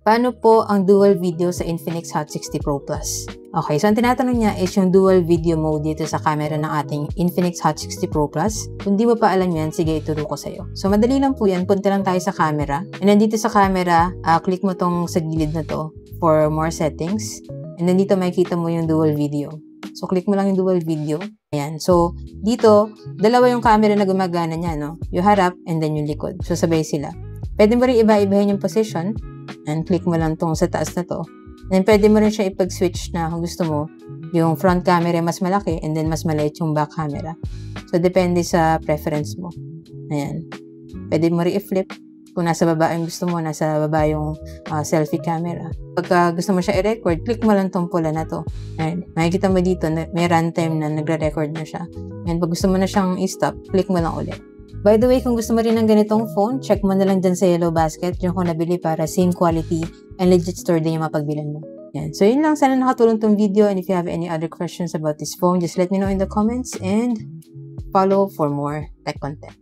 Paano po ang dual video sa Infinix Hot 60 Pro Plus? Okay, so ang tinatanong niya is yung dual video mode dito sa camera ng ating Infinix Hot 60 Pro Plus. Kung di mo pa alam yan, sige ituro ko sa'yo. So madali lang po yan, punta lang tayo sa camera. And then dito sa camera, click mo tong sa gilid na to for more settings. And then dito makikita mo yung dual video. So click mo lang yung dual video. Ayan. So dito, dalawa yung camera na gumagana niya, no? Yung harap and then yung likod. So sabay sila. Pwede mo rin iba-ibahin yung position. And click mo lang tong sa taas na to. And pwede mo rin siya ipag-switch na kung gusto mo yung front camera mas malaki and then mas maliit yung back camera. So, depende sa preference mo. Ayan. Pwede mo rin i-flip. Kung nasa baba yung gusto mo, nasa baba yung selfie camera. Pagka gusto mo siya i-record, click mo lang tong pula na to. Ayan. Makikita mo dito, may runtime na nagre-record na siya. And pag gusto mo na siyang i-stop, click mo lang ulit. By the way, kung gusto mo rin ng ganitong phone, check mo na lang dyan sa Yellow Basket, yung ko nabili para same quality and legit store din yung mapagbilan mo. Yan. So yun lang, sana nakatulong tong video, and if you have any other questions about this phone, just let me know in the comments and follow for more tech content.